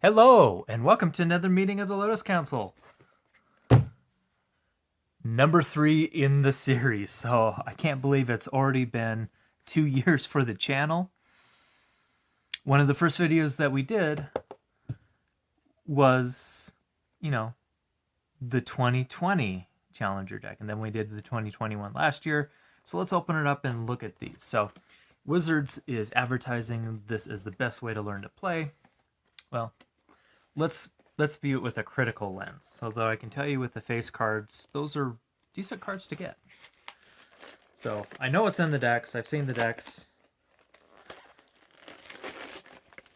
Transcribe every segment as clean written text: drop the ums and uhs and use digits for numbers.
Hello, and welcome to another meeting of the Lotus Council. Number 3 in the series. So I can't believe it's already been 2 years for the channel. One of the first videos that we did was, the 2020 Challenger deck. And then we did the 2021 last year. So let's open it up and look at these. So Wizards is advertising this as the best way to learn to play. Well, let's view it with a critical lens. Although I can tell you with the face cards, those are decent cards to get. So I know it's in the decks. I've seen the decks.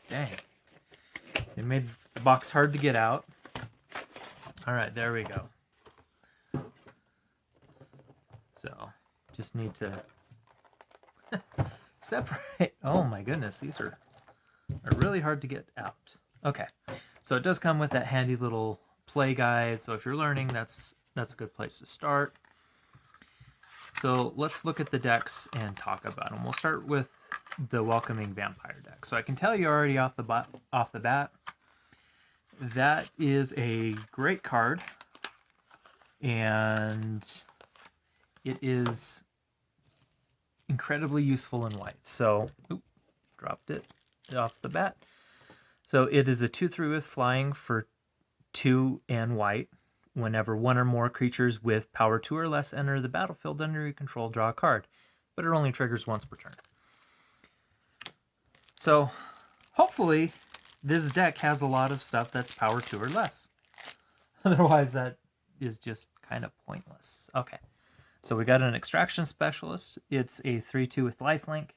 Dang. It made the box hard to get out. All right, there we go. So just need to separate. Oh my goodness, these are really hard to get out. Okay, so it does come with that handy little play guide. So if you're learning, that's a good place to start. So let's look at the decks and talk about them. We'll start with the Welcoming Vampire deck. So I can tell you already off the bat, that is a great card, and it is incredibly useful in white. So, dropped it off the bat. So it is a 2/3 with flying for 2 and white. Whenever one or more creatures with power 2 or less enter the battlefield under your control, draw a card. But it only triggers once per turn. So hopefully this deck has a lot of stuff that's power 2 or less. Otherwise that is just kind of pointless. Okay, so we got an Extraction Specialist. It's a 3/2 with lifelink.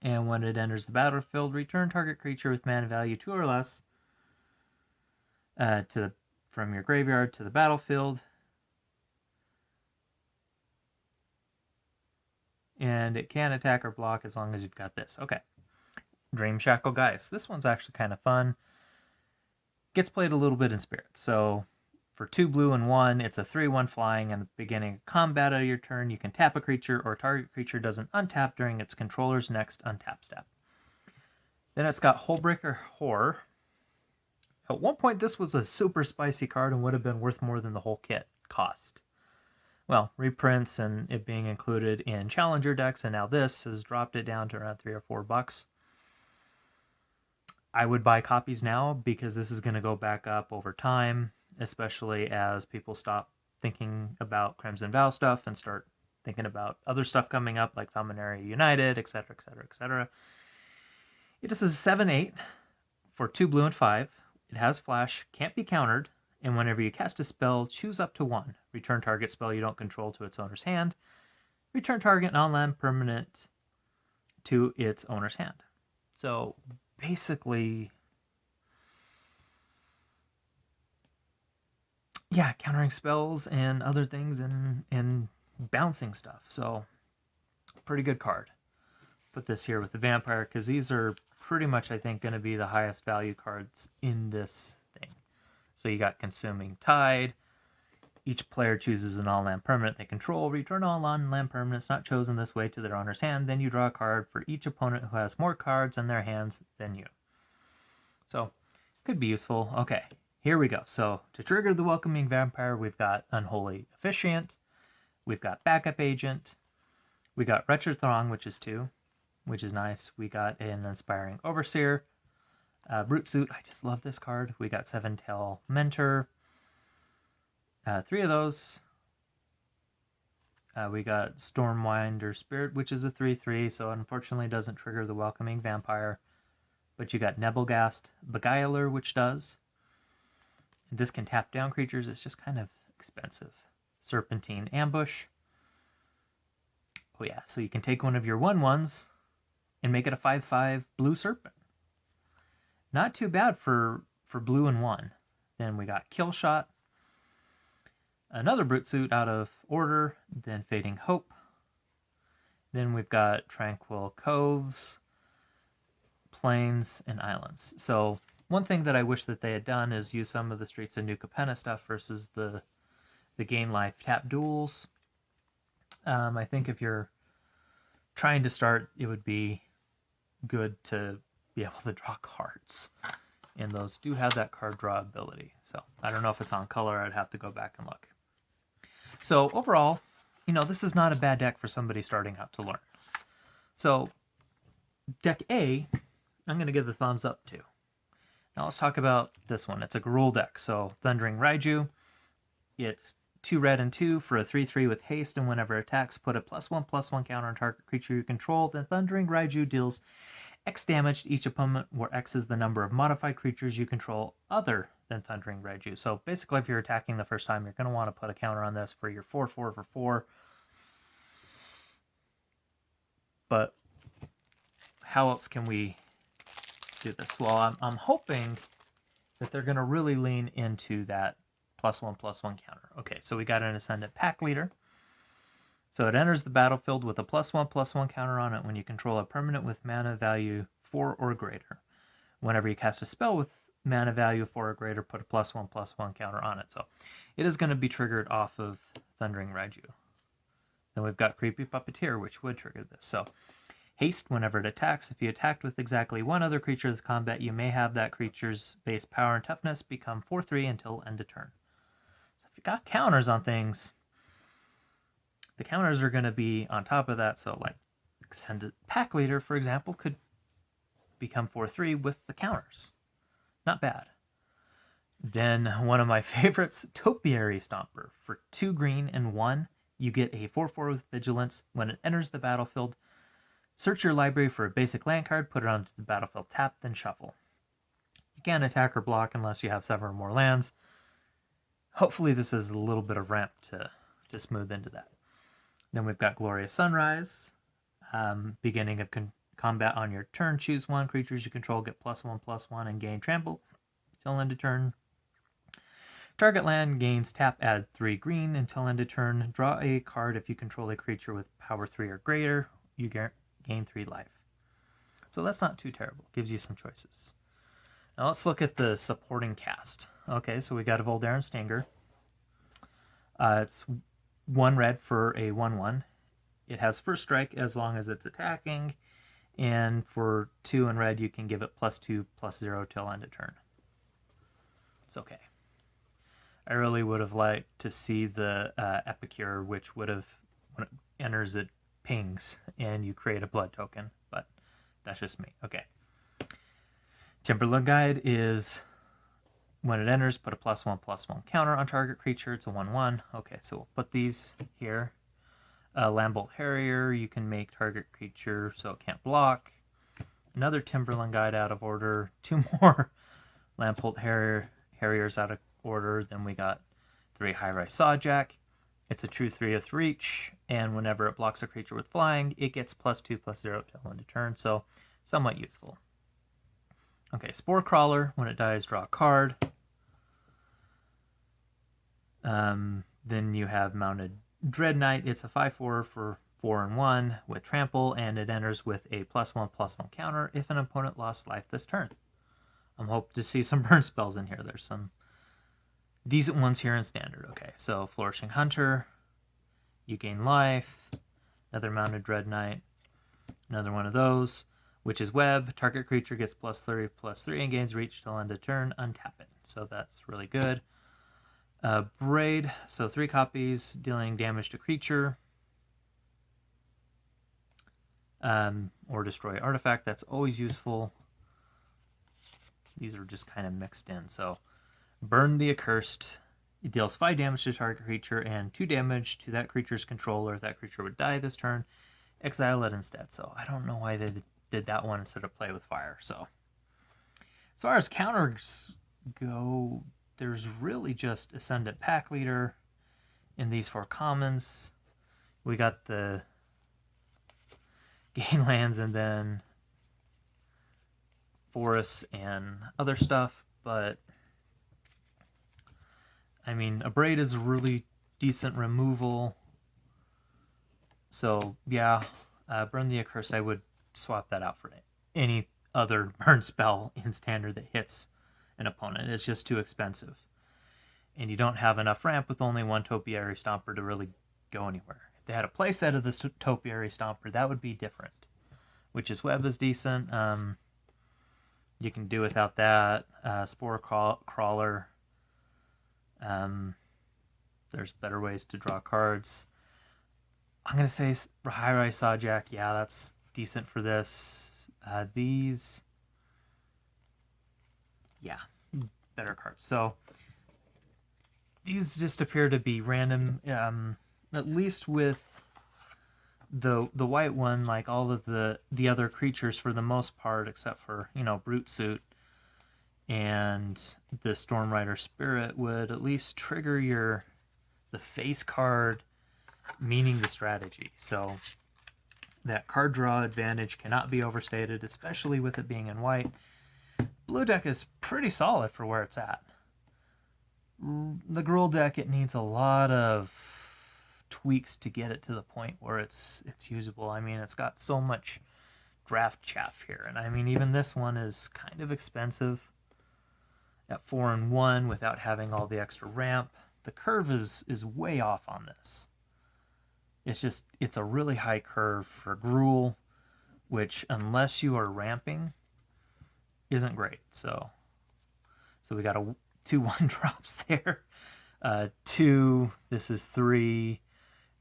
And when it enters the battlefield, return target creature with mana value 2 or less from your graveyard to the battlefield. And it can attack or block as long as you've got this. Okay. Dream Shackle Geist. This one's actually kind of fun. Gets played a little bit in Spirit. So for 2 blue and 1, it's a 3/1 flying. And at the beginning of combat of your turn, you can tap a creature, or target creature doesn't untap during its controller's next untap step. Then it's got Hullbreaker Horror. At one point, this was a super spicy card and would have been worth more than the whole kit cost. Well, reprints and it being included in Challenger decks, and now this has dropped it down to around $3 or $4. I would buy copies now because this is going to go back up over time, especially as people stop thinking about Crimson Vow stuff and start thinking about other stuff coming up like Dominaria United, etc., etc., etc. It is a 7/8 for 2 blue and 5. It has flash, can't be countered, and whenever you cast a spell, choose up to 1. Return target spell you don't control to its owner's hand. Return target non-land permanent to its owner's hand. So basically, yeah, countering spells and other things and bouncing stuff. So pretty good card. Put this here with the Vampire because these are pretty much, I think, going to be the highest value cards in this thing. So you got Consuming Tide. Each player chooses an all-land permanent they control. Return all non-land permanents not chosen this way to their owner's hand. Then you draw a card for each opponent who has more cards in their hands than you. So, could be useful. Okay, here we go. So, to trigger the Welcoming Vampire, we've got Unholy Officiant. We've got Backup Agent. We got Wretched Throng, which is 2, which is nice. We got an Inspiring Overseer. Brute Suit, I just love this card. We got Seven Tail Mentor. 3 of those. We got Stormwinder Spirit, which is a 3/3, so unfortunately doesn't trigger the Welcoming Vampire. But you got Nebelgast Beguiler, which does. And this can tap down creatures. It's just kind of expensive. Serpentine Ambush. Oh yeah, so you can take one of your 1/1s and make it a 5/5 blue serpent. Not too bad for blue and 1. Then we got Kill Shot. Another Brute Suit out of order, then Fading Hope. Then we've got Tranquil Coves, Plains, and Islands. So one thing that I wish that they had done is use some of the Streets of New Capenna stuff versus the Gain Life tap duels. I think if you're trying to start, it would be good to be able to draw cards And those do have that card draw ability. So I don't know if it's on color. I'd have to go back and look. So overall, this is not a bad deck for somebody starting out to learn. So deck A, I'm going to give the thumbs up to. Now let's talk about this one. It's a Garul deck. So Thundering Raiju. It's 2 red and 2 for a 3/3 with haste, and whenever it attacks, put a +1/+1 counter on target creature you control. Then Thundering Raiju deals X damage to each opponent, where X is the number of modified creatures you control other than Thundering Raiju. So basically, if you're attacking the first time, you're going to want to put a counter on this for your 4/4 for 4. But how else can we do this? Well, I'm hoping that they're going to really lean into that +1/+1 counter. Okay, so we got an Ascendant Pack Leader. So it enters the battlefield with a +1/+1 counter on it when you control a permanent with mana value 4 or greater. Whenever you cast a spell with mana value 4 or greater, put a +1/+1 counter on it. So it is going to be triggered off of Thundering Raiju. Then we've got Creepy Puppeteer, which would trigger this. So haste whenever it attacks. If you attacked with exactly one other creature in combat, you may have that creature's base power and toughness become 4/3 until end of turn. So if you got counters on things, the counters are going to be on top of that. So like Extended Pack Leader, for example, could become 4/3 with the counters. Not bad. Then one of my favorites, Topiary Stomper. For 2 green and 1, you get a 4/4 with Vigilance. When it enters the battlefield, search your library for a basic land card, put it onto the battlefield tap, then shuffle. You can't attack or block unless you have 7 or more lands. Hopefully this is a little bit of ramp to smooth into that. Then we've got Glorious Sunrise. Beginning of combat on your turn, choose 1. Creatures you control get +1/+1 and gain trample till end of turn. Target land gains tap, add 3 green until end of turn. Draw a card if you control a creature with power 3 or greater. You gain 3 life. So that's not too terrible. Gives you some choices. Now let's look at the supporting cast. Okay, so we got a Voldaren Stinger. It's 1 red for a 1/1. It has first strike as long as it's attacking, and for 2 in red, you can give it +2/+0 till end of turn. It's okay. I really would have liked to see the Epicure, which would have, when it enters, it pings, and you create a blood token, but that's just me. Okay. Timberland Guide is, when it enters, put a +1/+1 counter on target creature. It's a 1/1. Okay, so we'll put these here. Lambolt Harrier, you can make target creature so it can't block. Another Timberland Guide out of order. 2 more Lambolt Harriers out of order. Then we got 3 High-Rise Sawjack. It's a true 3 of reach, and whenever it blocks a creature with flying, it gets +2/+0 till end of turn, so somewhat useful. Okay, Spore Crawler, when it dies, draw a card. Then you have Mounted Dread Knight. It's a 5/4 for 4 and 1 with trample, and it enters with a +1/+1 counter if an opponent lost life this turn. I'm hoping to see some burn spells in here. There's some decent ones here in standard. Okay, so Flourishing Hunter, you gain life. Another Mounted Dread Knight, another one of those. Witch's Web, target creature gets +3/+3 and gains reach till end of turn. Untap it. So that's really good. Braid, so 3 copies, dealing damage to creature. Or destroy artifact. That's always useful. These are just kind of mixed in. So Burn the Accursed. It deals 5 damage to target creature and 2 damage to that creature's controller. If that creature would die this turn, exile it instead. So I don't know why they did that one instead of play with fire. So as far as counters go, there's really just Ascendant Pack Leader in these 4 commons. We got the gain lands and then forests and other stuff, but I mean, a Braid is a really decent removal. So yeah, Burn the Accursed, I would swap that out for any other burn spell in standard that hits an opponent. It's just too expensive. And you don't have enough ramp with only 1 Topiary Stomper to really go anywhere. If they had a playset of this Topiary Stomper, that would be different. Witch's Web is decent. You can do without that. Spore Crawler. There's better ways to draw cards. I'm going to say High Rise Sawjack. Yeah, that's decent for this. These, yeah, better cards. So these just appear to be random, at least with the white one. Like all of the other creatures for the most part, except for, Brute Suit and the Storm Rider Spirit, would at least trigger the face card, meaning the strategy. So that card draw advantage cannot be overstated, especially with it being in white. Blue deck is pretty solid for where it's at. The Gruul deck, it needs a lot of tweaks to get it to the point where it's usable. I mean, it's got so much draft chaff here, and I mean, even this one is kind of expensive at 4 and 1 without having all the extra ramp. The curve is way off on this. It's a really high curve for Gruul, which, unless you are ramping, isn't great. So we got 2 1-drops there. 2, this is 3,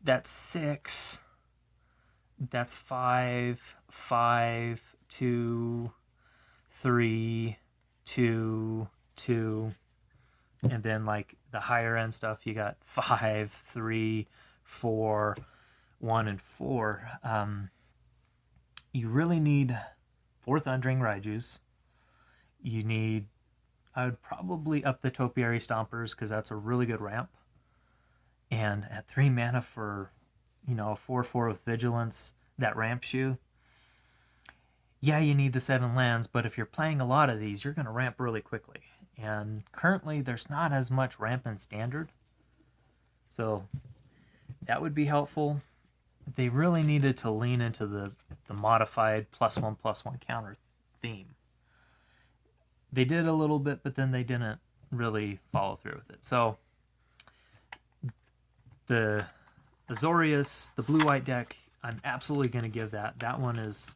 that's 6, that's 5, 5, 2, 3, 2, 2, and then like the higher end stuff, you got 5, 3, 4, 1, and 4. You really need 4 Thundering Raijus. You need, I would probably up the Topiary Stompers because that's a really good ramp. And at 3 mana for, a 4/4 with Vigilance that ramps you. Yeah, you need the 7 lands, but if you're playing a lot of these, you're going to ramp really quickly. And currently, there's not as much ramp in Standard. So that would be helpful. They really needed to lean into the modified +1/+1 counter theme. They did a little bit, but then they didn't really follow through with it. So the Azorius, the blue-white deck, I'm absolutely going to give that. That one is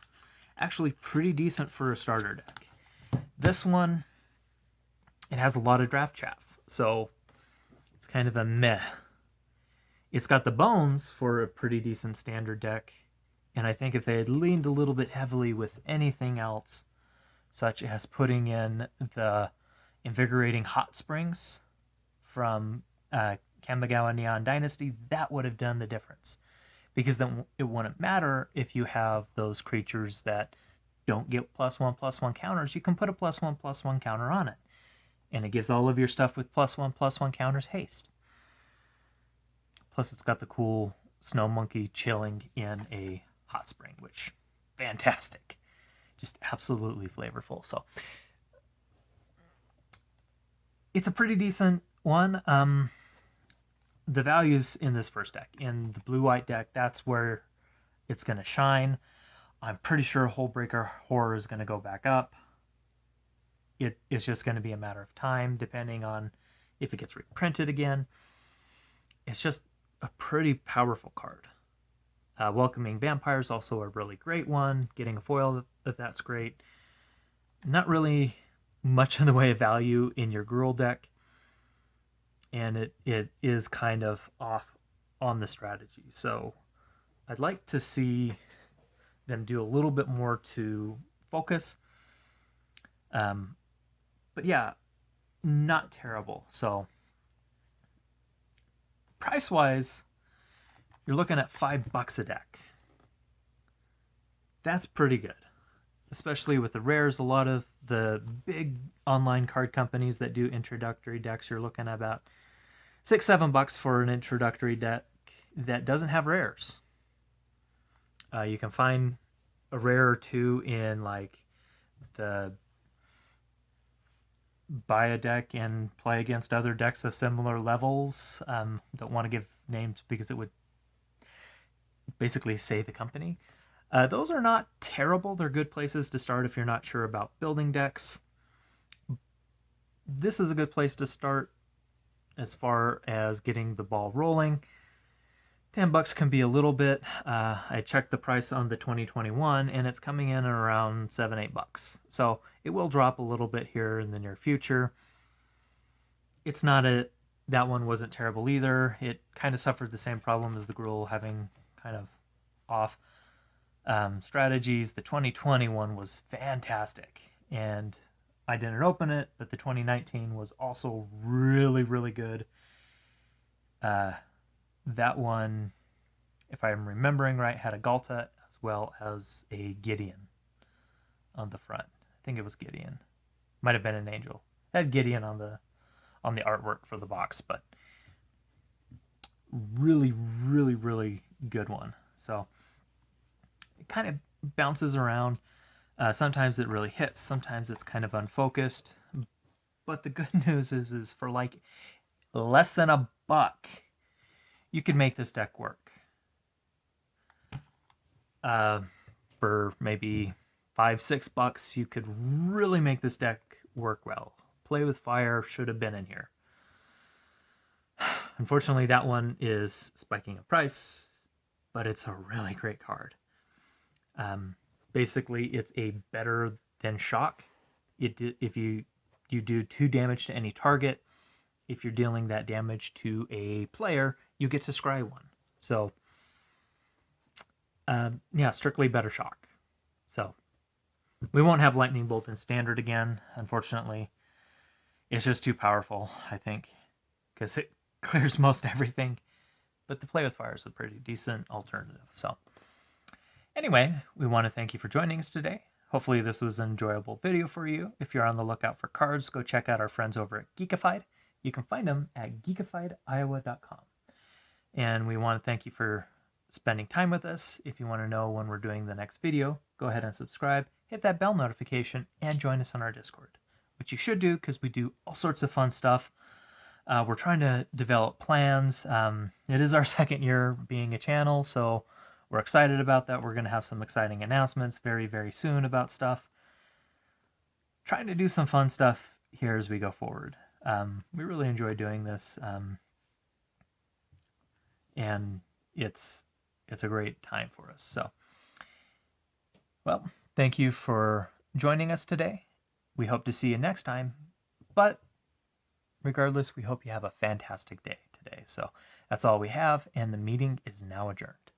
actually pretty decent for a starter deck. This one, it has a lot of draft chaff, so it's kind of a meh. It's got the bones for a pretty decent standard deck, and I think if they had leaned a little bit heavily with anything else, such as putting in the Invigorating Hot Springs from Kamigawa Neon Dynasty, that would have done the difference. Because then it wouldn't matter if you have those creatures that don't get +1/+1 counters. You can put a +1/+1 counter on it. And it gives all of your stuff with +1/+1 counters haste. Plus it's got the cool snow monkey chilling in a hot spring, which, fantastic. Just absolutely flavorful. So it's a pretty decent one. The values in this first deck, in the blue-white deck, that's where it's going to shine. I'm pretty sure Hullbreaker Horror is going to go back up. It's just going to be a matter of time, depending on if it gets reprinted again. It's just a pretty powerful card. Welcoming Vampire is also a really great one. Getting a foil, that's great. Not really much in the way of value in your Gruul deck. And it is kind of off on the strategy. So I'd like to see them do a little bit more to focus. But yeah, not terrible. So price-wise, you're looking at $5 a deck. That's pretty good. Especially with the rares, a lot of the big online card companies that do introductory decks, you're looking at about $6-7 for an introductory deck that doesn't have rares. You can find a rare or two in like the buy a deck and play against other decks of similar levels. Don't want to give names because it would basically say the company. Those are not terrible. They're good places to start if you're not sure about building decks. This is a good place to start as far as getting the ball rolling. $10 can be a little bit. I checked the price on the 2021 and it's coming in around $7-8. So it will drop a little bit here in the near future. It's not that one wasn't terrible either. It kind of suffered the same problem as the Gruul, having kind of off strategies. The 2021 was fantastic and I didn't open it, but the 2019 was also really, really good. That one, if I'm remembering right, had a Galta as well as a Gideon on the front. I think it was Gideon. Might have been an Angel. It had Gideon on the artwork for the box, but really, really, really good one. So it kind of bounces around. Sometimes it really hits. Sometimes it's kind of unfocused. But the good news is for like less than $1, you can make this deck work. For maybe $5-6, you could really make this deck work well. Play with Fire should have been in here. Unfortunately, that one is spiking in price, but it's a really great card. Basically, it's a better than shock. If you do 2 damage to any target, if you're dealing that damage to a player, you get to scry 1. So, yeah, strictly better shock. So, we won't have Lightning Bolt in Standard again, unfortunately. It's just too powerful, I think, because it clears most everything. But the Play with Fire is a pretty decent alternative. So, anyway, we want to thank you for joining us today. Hopefully this was an enjoyable video for you. If you're on the lookout for cards, go check out our friends over at Geekified. You can find them at geekifiedoiowa.com. And we want to thank you for spending time with us. If you want to know when we're doing the next video, go ahead and subscribe, hit that bell notification, and join us on our Discord, which you should do because we do all sorts of fun stuff. We're trying to develop plans. It is our second year being a channel, so we're excited about that. We're going to have some exciting announcements very, very soon about stuff. Trying to do some fun stuff here as we go forward. We really enjoy doing this, and it's a great time for us. So, well, thank you for joining us today. We hope to see you next time, but regardless, we hope you have a fantastic day today. So that's all we have, and the meeting is now adjourned.